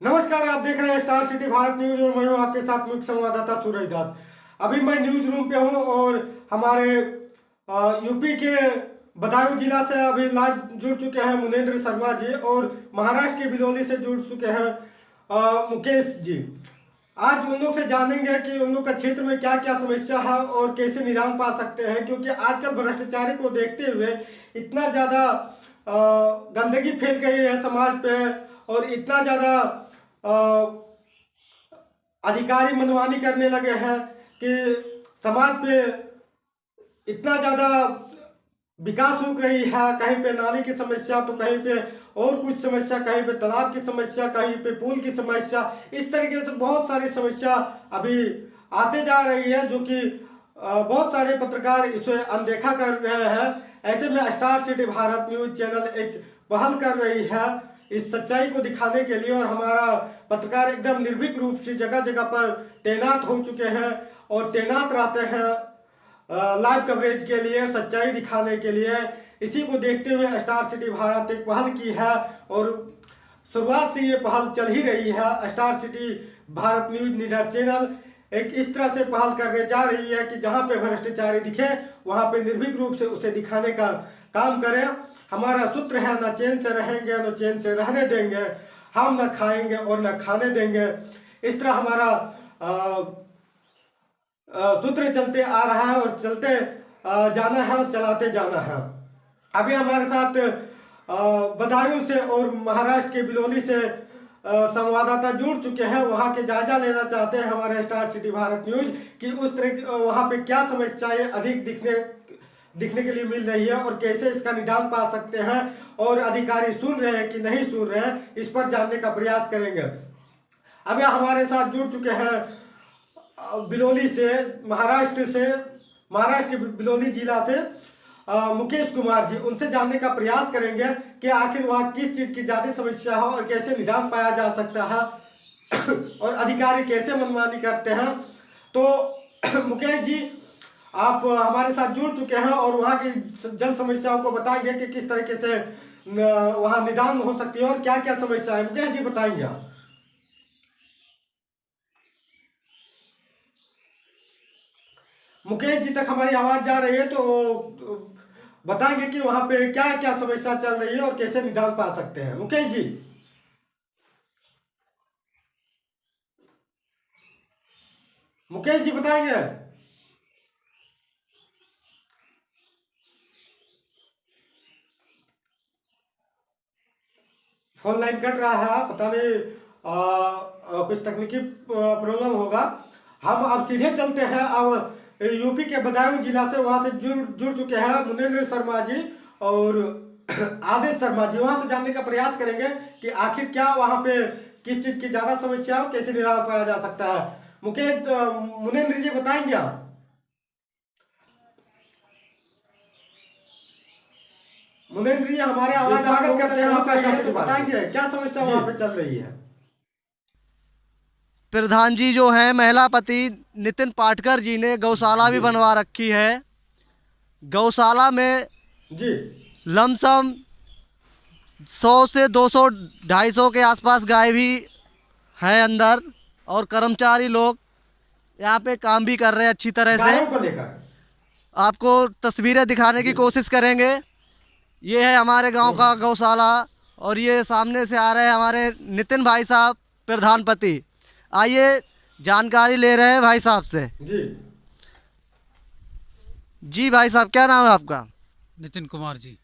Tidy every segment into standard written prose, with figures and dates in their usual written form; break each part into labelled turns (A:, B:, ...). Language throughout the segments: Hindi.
A: नमस्कार, आप देख रहे हैं स्टार सिटी भारत न्यूज और मैं हूं आपके साथ मुख्य संवाददाता सूरज दास। अभी मैं न्यूज रूम पे हूं और हमारे यूपी के बदायूं जिला से अभी लाइव जुड़ चुके हैं मुनेंद्र शर्मा जी और महाराष्ट्र के बिलोली से जुड़ चुके हैं मुकेश जी। आज उन लोग से जानेंगे कि उन लोग का क्षेत्र में क्या क्या समस्या है और कैसे निदान पा सकते हैं, क्योंकि आजकल भ्रष्टाचारी को देखते हुए इतना ज़्यादा गंदगी फैल गई है समाज पे और इतना ज़्यादा अधिकारी मनमानी करने लगे हैं कि समाज पे इतना ज़्यादा विकास रुक रही है। कहीं पे नाली की समस्या तो कहीं पे और कुछ समस्या, कहीं पे तालाब की समस्या, कहीं पे पुल की समस्या, इस तरीके से बहुत सारी समस्या अभी आते जा रही है, जो कि बहुत सारे पत्रकार इसे अनदेखा कर रहे हैं। ऐसे में star city Bharat news channel एक पहल कर रही है इस सच्चाई को दिखाने के लिए, और हमारा पत्रकार एकदम निर्भीक रूप से जगह जगह पर तैनात हो चुके हैं और तैनात रहते हैं लाइव कवरेज के लिए, सच्चाई दिखाने के लिए। इसी को देखते हुए स्टार सिटी भारत एक पहल की है और शुरुआत से ये पहल चल ही रही है। स्टार सिटी भारत न्यूज निडर चैनल एक इस तरह से पहल करने जा रही है कि जहां पे भ्रष्टाचारी दिखे वहां पे निर्भीक रूप से उसे दिखाने का काम करें। हमारा सूत्र है, न चैन से रहेंगे न चैन से रहने देंगे, हम न खाएंगे और न खाने देंगे। इस तरह हमारा सूत्र चलते आ रहा है और चलते जाना है और चलाते जाना है। अभी हमारे साथ बदायूं से और महाराष्ट्र के बिलोली से संवाददाता जुड़ चुके हैं। वहां के जायजा लेना चाहते हैं हमारे स्टार सिटी भारत न्यूज कि उस तरह वहां पे क्या समस्याएं अधिक दिखने के लिए मिल रही है और कैसे इसका निदान पा सकते हैं, और अधिकारी सुन रहे हैं कि नहीं सुन रहे हैं, इस पर जानने का प्रयास करेंगे। अभी हमारे साथ जुड़ चुके हैं बिलोली से, महाराष्ट्र के बिलोली जिला से मुकेश कुमार जी। उनसे जानने का प्रयास करेंगे कि आखिर वहाँ किस चीज़ की ज़्यादा समस्या है और कैसे निदान पाया जा सकता है और अधिकारी कैसे मनमानी करते हैं। तो मुकेश जी, आप हमारे साथ जुड़ चुके हैं और वहाँ की जन समस्याओं को बताएंगे कि किस तरीके से वहाँ निदान हो सकती है और क्या क्या समस्या है। मुकेश जी बताएंगे आप। मुकेश जी तक हमारी आवाज जा रही है तो बताएंगे कि वहां पे क्या क्या समस्या चल रही है और कैसे निदान पा सकते हैं। मुकेश जी, मुकेश जी बताएंगे। फोन लाइन कट रहा है, पता नहीं कुछ तकनीकी प्रॉब्लम होगा। हम अब सीधे चलते हैं अब यूपी के बदायूं जिला से। वहां से जुड़ चुके हैं मुनेंद्र शर्मा जी और आदेश शर्मा जी। वहां से जानने का प्रयास करेंगे कि आखिर क्या वहां पे किस चीज की ज्यादा समस्या हो, कैसे निदान पाया जा सकता है। मुनेंद्र जी बताएंगे आप। मुनेंद्र जी हमारे आवाज स्वागत करते हैं आपका, तो बताएंगे क्या समस्या वहां पे चल रही है।
B: प्रधान जी जो हैं महिलापति नितिन पाटकर जी ने गौशाला भी बनवा रखी है। गौशाला में
A: जी
B: लमसम 100 से 200 250 के आसपास गाय भी हैं अंदर, और कर्मचारी लोग यहाँ पे काम भी कर रहे हैं अच्छी तरह से।
A: गायों को लेकर
B: आपको तस्वीरें दिखाने की कोशिश करेंगे। ये है हमारे गांव का गौशाला और ये सामने से आ रहे हैं हमारे नितिन भाई साहब प्रधानपति। आइए जानकारी ले रहे हैं भाई साहब से।
A: जी।
B: जी भाई साहब, क्या नाम है आपका?
C: नितिन कुमार जी।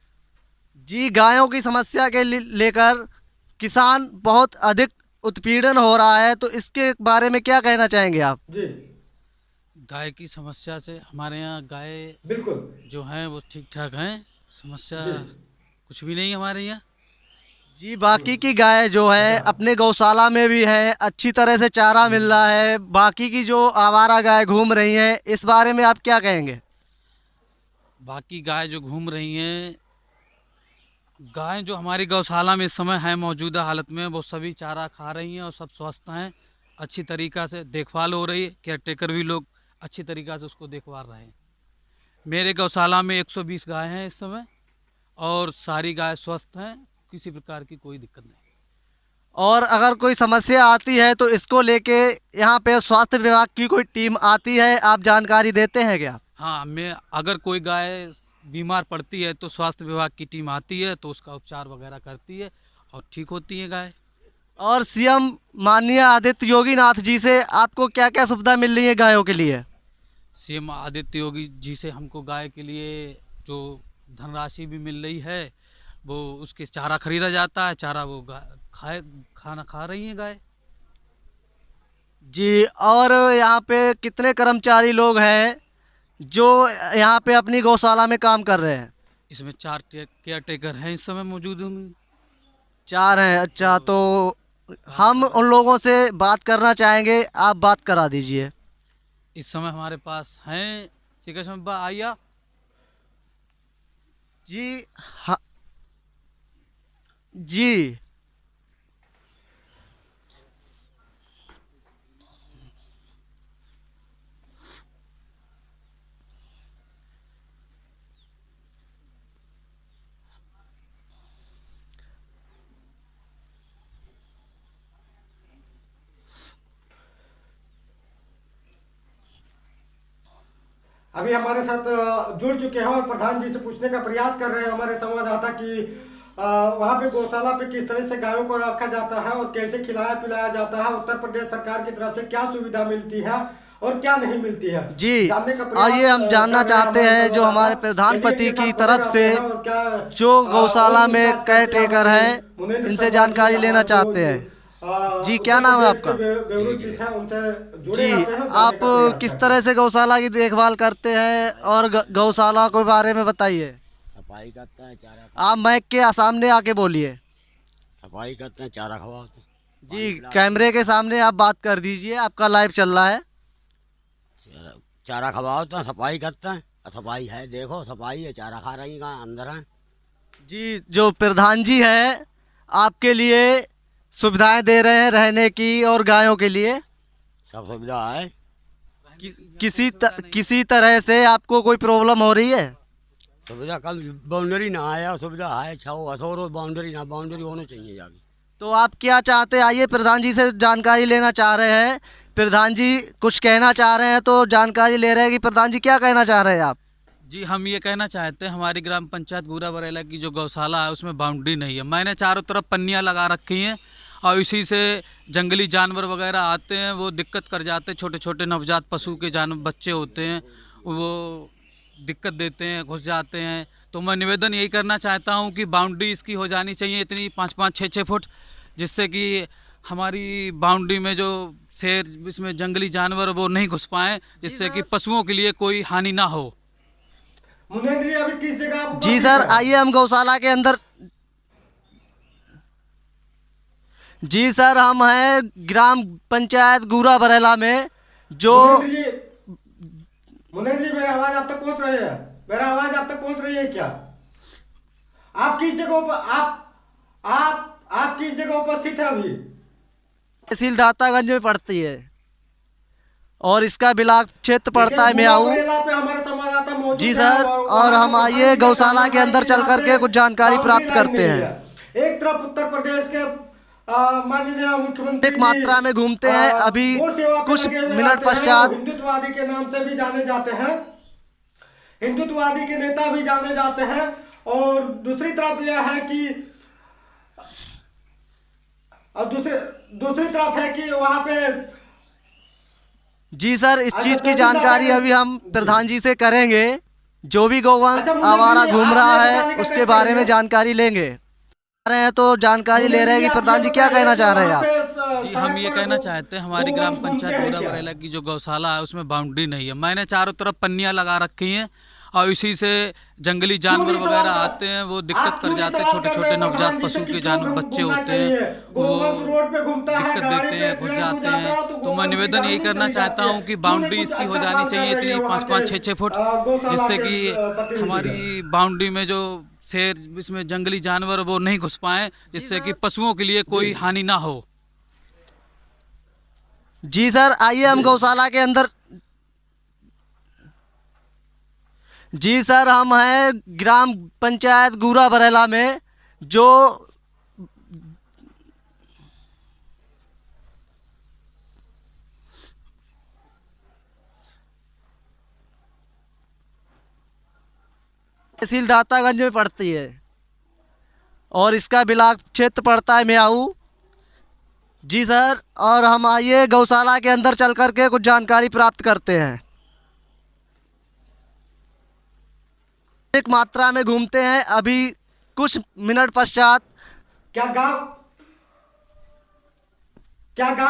B: जी, गायों की समस्या के लेकर किसान बहुत अधिक उत्पीड़न हो रहा है, तो इसके बारे में क्या कहना चाहेंगे आप?
A: जी
C: गाय की समस्या से हमारे यहाँ गाय
A: बिल्कुल
C: जो हैं वो ठीक ठाक हैं, समस्या
A: जी।
C: कुछ भी नहीं हमारे यहाँ।
B: जी, बाकी की गाय जो है अपने गौशाला में भी है, अच्छी तरह से चारा मिल रहा है। बाकी की जो आवारा गाय घूम रही हैं, इस बारे में आप क्या कहेंगे?
C: बाकी गाय जो घूम रही हैं, गाय जो हमारी गौशाला में इस समय है मौजूदा हालत में, वो सभी चारा खा रही हैं और सब स्वस्थ हैं। अच्छी तरीक़ा से देखभाल हो रही है, केयर टेकर भी लोग अच्छी तरीक़ा से उसको देखभाल रहे हैं। मेरे गौशाला में 120 गाय हैं इस समय और सारी गाय स्वस्थ हैं, किसी प्रकार की कोई दिक्कत नहीं।
B: और अगर कोई समस्या आती है तो इसको लेके यहाँ पे स्वास्थ्य विभाग की कोई टीम आती है, आप जानकारी देते हैं क्या?
C: हाँ, मैं अगर कोई गाय बीमार पड़ती है तो स्वास्थ्य विभाग की टीम आती है, तो उसका उपचार वगैरह करती है और ठीक होती है गाय।
B: और सीएम माननीय आदित्य योगी नाथ जी से आपको क्या क्या सुविधा मिल रही है गायों के लिए?
C: सीएम आदित्य योगी जी से हमको गाय के लिए जो धनराशि भी मिल रही है, वो उसके चारा खरीदा जाता है, चारा वो खाना खा रही है गाय।
B: जी, और यहाँ पे कितने कर्मचारी लोग हैं जो यहाँ पे अपनी गौशाला में काम कर रहे हैं?
C: इसमें 4 केयर टेकर हैं इस समय मौजूद होंगे।
B: 4 हैं। अच्छा, तो हम उन लोगों से बात करना चाहेंगे, आप बात करा दीजिए।
C: इस समय हमारे पास हैं श्री आइया।
B: जी हाँ जी।
A: अभी हमारे साथ जुड़ चुके हैं और प्रधान जी से पूछने का प्रयास कर रहे हैं हमारे संवाददाता कि वहाँ पे गौशाला पे किस तरह से गायों को रखा जाता है और कैसे खिलाया पिलाया जाता है, उत्तर प्रदेश सरकार की तरफ से क्या सुविधा मिलती है और क्या नहीं मिलती है।
B: जी,
A: जानने का प्रयास
B: आइए हम जानना
A: कर रहे हैं
B: चाहते
A: हमारे
B: हैं जो हमारे
A: संवाददाता।
B: प्रधानपति
A: चलिए,
B: की
A: इनके साथ
B: तरफ
A: जुड़े
B: से
A: रहते हैं और क्या,
B: जो गौशाला
A: और
B: में
A: पूछताछ
B: केयर
A: करते हैं
B: टेकर
A: हमारे
B: हैं,
A: मुनीन्द्र
B: इनसे
A: शर्मा
B: जानकारी
A: जी,
B: लेना
A: हमारे
B: चाहते हैं। जी, क्या
A: उत्तर
B: नाम है
A: प्रदेश के
B: आपका?
A: ब्यूरो चीफ हैं, उनसे जुड़े
B: जी,
A: रहते हैं और जानने
B: आप
A: का प्रयास
B: किस
A: करते
B: तरह
A: हैं।
B: से गौशाला की देखभाल करते हैं और गौशाला के बारे में बताइए।
D: सफाई करते हैं, चारा
B: आप माइक के सामने आके बोलिए।
D: सफाई करते हैं, चारा खवाते हैं,
B: जी, कैमरे के सामने आप बात कर दीजिए, आपका लाइव चल रहा है।
D: चारा खवाते हैं, सफाई करते हैं। सफाई है, देखो सफाई है, चारा खा रही हैं, अंदर हैं।
B: जी, जो प्रधान जी हैं आपके लिए सुविधाएं दे रहे हैं रहने की और गायों के लिए।
D: सब सुविधा है।
B: किसी तरह से आपको कोई प्रॉब्लम हो रही है?
D: सुविधा कल बाउंड्री ना आया, सुविधा है, छो अथोरो बाउंड्री ना, बाउंड्री होनी चाहिए जाके।
B: तो आप क्या चाहते हैं? आइए प्रधान जी से जानकारी लेना चाह रहे हैं। प्रधान जी कुछ कहना चाह रहे हैं तो जानकारी ले रहे हैं कि प्रधान जी क्या कहना चाह रहे हैं आप?
C: जी, हम ये कहना चाहते हैं हमारी ग्राम पंचायत गुरा बरेला की जो गौशाला है उसमें बाउंड्री नहीं है। मैंने चारों तरफ पन्नियाँ लगा रखी हैं और इसी से जंगली जानवर वगैरह आते हैं, वो दिक्कत कर जाते हैं। छोटे छोटे नवजात पशु के बच्चे होते हैं, वो दिक्कत देते हैं, घुस जाते हैं। तो मैं निवेदन यही करना चाहता हूँ कि बाउंड्री इसकी हो जानी चाहिए इतनी 5-5, 6-6 फुट, जिससे कि हमारी बाउंड्री में जो शेर, इसमें जंगली जानवर वो नहीं घुस पाएँ, जिससे कि पशुओं के लिए कोई हानि ना हो।
A: मुनीन्द्र जी अभी किस जगह आप
B: जी
A: उपस्थित
B: सर,
A: हैं?
B: आइए हम गौशाला के अंदर। जी सर, हम हैं ग्राम पंचायत गुरा बरेला में जो
A: मुनीन्द्र जी मेरी आवाज आप तक पहुंच रही है? मेरा आवाज आप तक पहुंच रही है क्या? आप किस जगह आप किस जगह उपस्थित है अभी?
B: तहसील दातागंज में पड़ती है और इसका ब्लॉक क्षेत्र पड़ता है म्याऊ।
A: पे हमारे संवाददाता मौजूद
B: जी
A: हैं
B: सर, और हम
A: वहाँ
B: आइए
A: के
B: गौशाला के अंदर चल
A: यहाँ
B: करके
A: पे
B: कुछ जानकारी
A: बाउंड्री
B: प्राप्त
A: लाइन
B: करते
A: नहीं
B: हैं।
A: है। एक तरफ उत्तर प्रदेश के माननीय मुख्यमंत्री
B: अधिक मात्रा में घूमते हैं। अभी
A: गौ सेवा पे
B: कुछ
A: लगे हुए
B: मिनट
A: आते हैं,
B: पश्चात
A: वो हिंदुत्ववादी के नाम से भी जाने जाते हैं, हिंदुत्ववादी के नेता भी जाने जाते हैं। और दूसरी तरफ यह है कि दूसरी तरफ है कि वहां पे
B: जी सर, इस
A: अच्छा,
B: चीज की
A: तो
B: जानकारी
A: फिर
B: अभी हम प्रधान जी से करेंगे। जो भी गौवंश
A: अच्छा, मुनीन्द्र
B: आवारा
A: जी,
B: घूम
A: आप
B: रहा
A: ये
B: है
A: बताने का
B: उसके
A: प्रयास
B: बारे में
A: करिए।
B: जानकारी लेंगे रहे हैं तो जानकारी ले रहे हैं कि
A: आप
B: प्रधान
A: ये
B: जी क्या
A: बताइए
B: कहना
A: कि
B: चाह रहे हैं
A: वहाँ
B: आप?
A: पे,
C: जी, हम ये
A: सड़क
C: कहना
A: पर
C: चाहते हैं हमारी
A: गौवंश
C: ग्राम
A: घूमते
C: पंचायत
A: हैं
C: गुरा
A: क्या?
C: बरेला की जो गौशाला है उसमें बाउंड्री नहीं है। मैंने चारों तरफ पन्नियाँ लगा रखी हैं और इसी से जंगली जानवर
A: नहीं
C: वगैरह
A: सवाल
C: आते हैं, वो
A: आप
C: दिक्कत कर
A: क्यों नहीं
C: जाते हैं।
A: सवाल
C: छोटे
A: कर
C: छोटे
A: रहे हैं
C: नवजात
A: प्रधान जी से
C: पशु
A: कि
C: के
A: क्यों
C: बच्चे
A: घूमना
C: होते हैं,
A: चाहिए?
C: वो
A: गौवंश रोड पे घूमता है,
C: दिक्कत
A: गाड़ी
C: देते
A: पे
C: हैं, घुस
A: एक्सीडेंट हो
C: जाते
A: जाता
C: हैं।
A: है, तो
C: तो मैं
A: गौवंश की
C: निवेदन यही
A: जान
C: करना
A: चली
C: चाहता
A: जाती
C: हूँ
A: है।
C: कि
A: क्यों नहीं
C: बाउंड्री
A: कुछ
C: इसकी हो
A: अच्छा
C: जानी
A: काम कर
C: चाहिए
A: रही है
C: इतनी
A: वहाँ
C: 5-5,
A: के
C: 6-6 फुट,
A: गौशाला
C: जिससे
A: के
C: कि
A: प्रतिनिधि?
C: हमारी बाउंड्री में जो शेर, इसमें जंगली जानवर वो नहीं घुस पाएँ, जिससे कि पशुओं के लिए कोई हानि ना हो।
B: जी सर, आइए हम गौशाला के अंदर। जी सर, हम हैं ग्राम पंचायत गुरा बरेला में जो तहसील दातागंज में पड़ती है और इसका ब्लॉक क्षेत्र पड़ता है म्याऊ। जी सर, और हम आइए गौशाला के अंदर चल कर के कुछ जानकारी प्राप्त करते हैं। एक मात्रा में घूमते हैं। अभी कुछ मिनट पश्चात
A: क्या गांव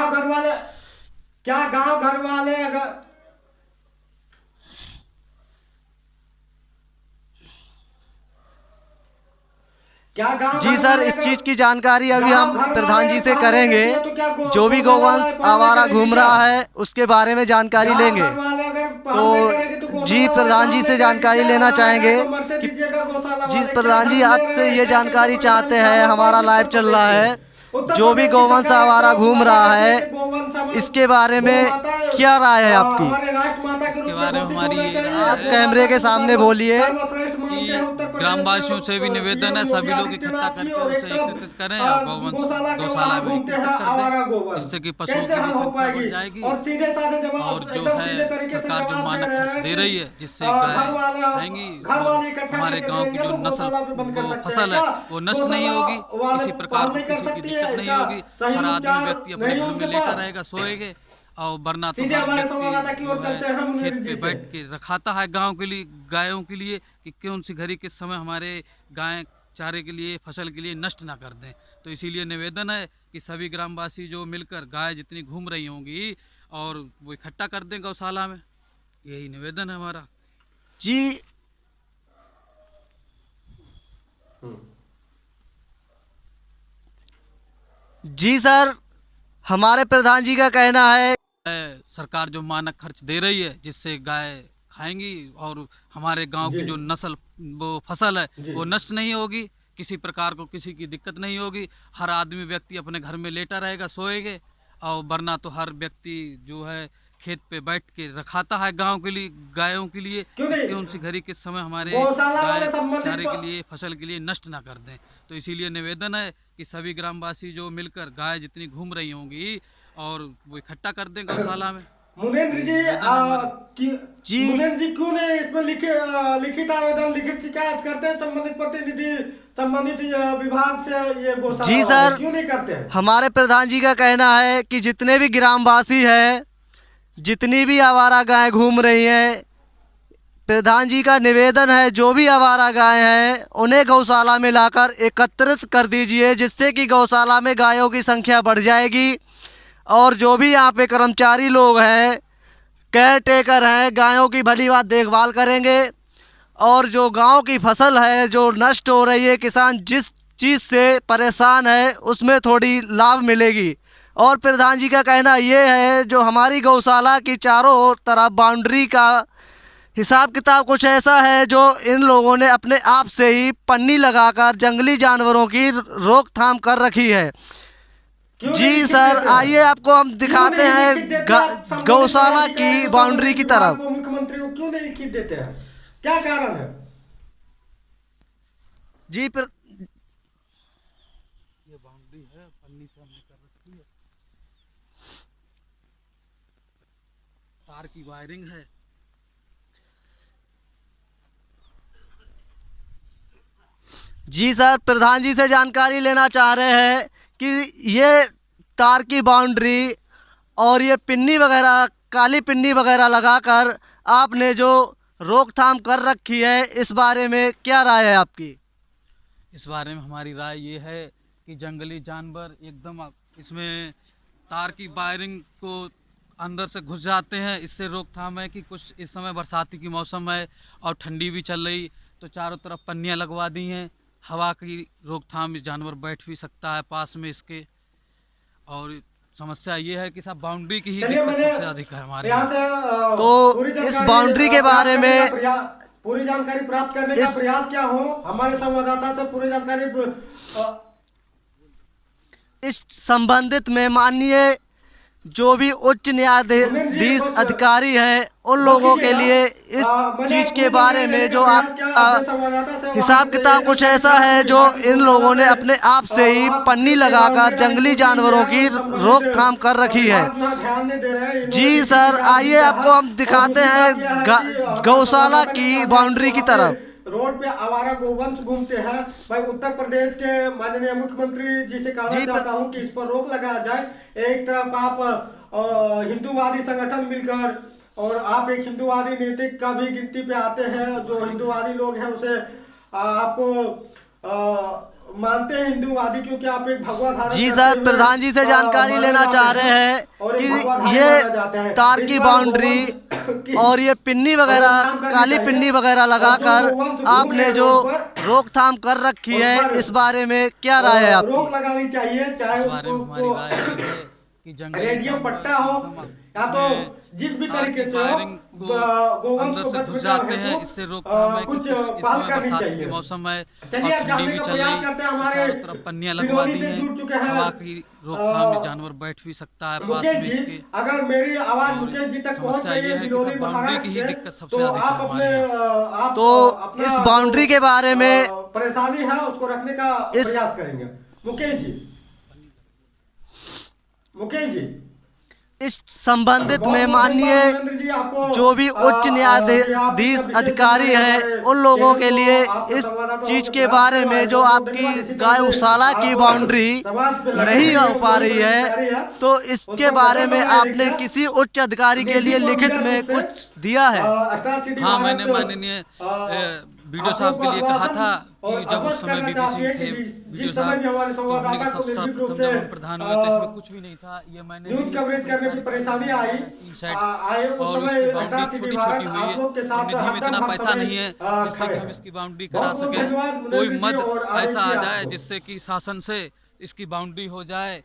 A: घर वाले अगर
B: जी सर, इस चीज की जानकारी अभी हम प्रधान जी से करेंगे। जो भी गौवंश आवारा घूम रहा है उसके बारे में जानकारी लेंगे। तो जी प्रधान जी से जानकारी लेना चाहेंगे कि जी प्रधान जी आपसे ये जानकारी चाहते हैं, हमारा लाइव चल रहा है, जो भी गौवंश आवारा घूम रहा है इसके बारे में क्या राय है आपकी?
C: इसके बारे में हमारी ये राय
B: आप
C: है
B: कैमरे के सामने बोलिए।
C: कि ग्रामवासियों से भी निवेदन है, सभी लोग इकट्ठा करके उसे एकत्रित करें और गौशाला में एकत्रित कर दें, जिससे कि पशुओं की भी संख्या बढ़ जाएगी। और जो है सरकार जो मानक खर्च दे रही है जिससे गाय आएंगी और हमारे गांव की जो नस्ल वो फसल है वो नष्ट नहीं होगी, किसी प्रकार की किसी की दिक्कत नहीं होगी। हर आदमी व्यक्ति अपने घर में लेटा रहेगा, सोएगा, और वरना तो हर व्यक्ति जो है खेत पे बैठ के रखाता है गांव के लिए, गायों के लिए, कि कौन सी घड़ी किस समय हमारे गाय चारे के लिए फसल के लिए नष्ट ना कर दें। तो इसीलिए निवेदन है कि सभी ग्रामवासी जो मिलकर गाय जितनी घूम रही होंगी और वो इकट्ठा कर दें गौशाला में, यही निवेदन है हमारा।
B: जी सर, हमारे प्रधान जी का कहना है
C: सरकार जो मानक खर्च दे रही है जिससे गाय खाएंगी और हमारे गांव की जो नस्ल वो फसल है वो नष्ट नहीं होगी, किसी प्रकार को किसी की दिक्कत नहीं होगी। हर आदमी व्यक्ति अपने घर में लेटा रहेगा, सोएगा, और वरना तो हर व्यक्ति जो है खेत पे बैठ के रखाता है गांव के लिए, गायों के लिए, कौन सी घड़ी किस समय हमारे गाय चारे के लिए फसल के लिए नष्ट ना कर दें। तो इसीलिए निवेदन है कि सभी ग्रामवासी जो मिलकर गाय जितनी घूम रही होंगी और वो इकट्ठा कर दें गौशाला में।
A: मुनेंद्र जी मुनेंद्र जी क्यों नहीं इसमें लिखित आवेदन, लिखित शिकायत करते हैं संबंधित प्रतिनिधि, संबंधित विभाग से? ये गौशाला
B: जी सर,
A: क्यों नहीं करते हैं?
B: हमारे प्रधान जी का कहना है कि जितने भी ग्रामवासी हैं, जितनी भी आवारा गाय घूम रही हैं, प्रधान जी का निवेदन है जो भी आवारा गाय हैं उन्हें गौशाला में लाकर एकत्रित कर दीजिए, जिससे कि गौशाला में गायों की संख्या बढ़ जाएगी। और जो भी यहाँ पे कर्मचारी लोग हैं, केयर टेकर हैं, गायों की भली बात देखभाल करेंगे। और जो गांव की फसल है जो नष्ट हो रही है, किसान जिस चीज़ से परेशान है उसमें थोड़ी लाभ मिलेगी। और प्रधान जी का कहना ये है जो हमारी गौशाला की चारों तरफ बाउंड्री का हिसाब किताब कुछ ऐसा है जो इन लोगों ने अपने आप से ही पन्नी लगाकर जंगली जानवरों की रोकथाम कर रखी है। जी सर, आइए आपको हम दिखाते हैं गौशाला की बाउंड्री की तरफ।
A: मुख्यमंत्री को क्यों नहीं लिखित देते हैं, क्या कारण है?
B: जी
C: ये बाउंड्री है, पन्नी से हमने कर रखी है, तार की वायरिंग है।
B: जी सर, प्रधान जी से जानकारी लेना चाह रहे हैं कि ये तार की बाउंड्री और ये पिन्नी वगैरह, काली पिन्नी वगैरह लगाकर आपने जो रोकथाम कर रखी है, इस बारे में क्या राय है आपकी?
C: इस बारे में हमारी राय ये है कि जंगली जानवर एकदम इसमें तार की वायरिंग को अंदर से घुस जाते हैं। इससे रोकथाम है कि कुछ इस समय बरसाती की मौसम है और ठंडी भी चल रही, तो चारों तरफ पन्नियाँ लगवा दी हैं, हवा की रोकथाम, इस जानवर बैठ भी सकता है पास में इसके। और समस्या ये है कि सब बाउंड्री की ही दिक्कत सबसे अधिक है हमारे यहाँ।
B: तो इस बाउंड्री के बारे में
A: पूरी जानकारी प्राप्त करने का प्रयास क्या हो, हमारे संवाददाता से पूरी जानकारी
B: इस संबंधित में माननीय जो भी उच्च न्यायाधीश अधिकारी हैं उन लोगों के लिए इस चीज़ के बारे में जो आप हिसाब किताब कुछ ऐसा है जो इन लोगों ने अपने आप से ही पन्नी लगाकर जंगली जानवरों की रोकथाम कर रखी है। जी सर, आइए आपको हम दिखाते हैं गौशाला की बाउंड्री की तरफ।
A: रोड पे आवारा गोवंश घूमते हैं। मैं उत्तर प्रदेश के माननीय मुख्यमंत्री जी से कहना चाहता हूं कि इस पर रोक लगाया जाए। एक तरफ आप हिंदूवादी संगठन मिलकर और आप एक हिंदूवादी नीति का भी गिनती पे आते हैं, जो हिंदूवादी लोग हैं उसे आपको मानते हैं हिंदूवादी, क्योंकि आप एक भगवा धारण
B: जी
A: करते
B: सर,
A: हुए,
B: प्रधान जी से जानकारी लेना चाह रहे हैं
A: और एक
B: कि
A: भगवा धारण
B: ये
A: माना जाता है।
B: तार
A: इस
B: की
A: बार
B: बाउंड्री
A: गोवंश
B: और ये पिन्नी वगैरह, काली पिन्नी वगैरह लगाकर आपने जो रोकथाम कर रखी है, इस बारे में क्या राय है आपकी?
A: रोक लगानी चाहिए, चाहे
C: इस बारे में हमारी
A: उसको
C: राय ये है कि जंगली
A: रेडियम
C: जानवर
A: पट्टा हो या तो जिस भी तरीके से हो, गोवंश
C: अंदर
A: को
C: से
A: बच
C: घुस
A: बचाव
C: जाते हैं।
A: हेतु
C: इससे रोकथाम है कि
A: कुछ
C: इस
A: पहल
C: समय
A: करनी
C: बरसात
A: चाहिए।
C: के मौसम है
A: चलिए
C: और
A: आप
C: ठंडी
A: जानने
C: भी
A: का
C: चल
A: प्रयास
C: रही,
A: करते हैं। हमारे
C: चारों तरफ पन्नियां लगवा दी
A: बिलोली से
C: हैं,
A: जुड़ चुके हैं
C: हवा की रोकथाम, इस जानवर बैठ भी सकता है पास
A: मुकेश
C: में
A: जी,
C: इसके।
A: अगर मेरी आवाज
C: और
A: मुकेश जी तक पहुंच
C: समस्या
A: रही
C: ये
A: है
C: है कि
A: बिलोली
C: सर बाउंड्री की ही
A: महाराष्ट्र
C: दिक्कत
A: से,
C: सबसे
A: तो
C: अधिक है
A: आप अपने
C: हमारे
A: आप
B: तो
A: अपना
B: इस बाउंड्री के बारे में
A: परेशानी है उसको रखने का प्रयास करेंगे। मुकेश जी
B: इस संबंधित में माननीय
A: नरेंद्र जी, आपको
B: जो भी उच्च न्यायाधीश अधिकारी हैं, उन लोगों के लिए इस चीज के बारे में जो आपकी गौशाला की बाउंड्री नहीं हो पा रही है, तो इसके बारे में आपने किसी उच्च अधिकारी के लिए लिखित में कुछ दिया है?
C: हाँ, मैंने माननीय वीडियो साहब के लिए कहा था कि जब उस समय बीपी सिंह थे वीडियो साहब, तो उन्हीं के सर्वप्रथम जब हम प्रधान हुए तो इसमें कुछ भी नहीं था। ये मैंने
A: न्यूज कवरेज करने में परेशानी आई उस
C: और
A: समय
C: इसकी बाउंड्री छोटी छोटी हुई है, निधि में इतना पैसा नहीं है जिससे कि हम इसकी बाउंड्री करा सकें। कोई मद ऐसा आ जाए जिससे कि शासन से इसकी बाउंड्री हो जाए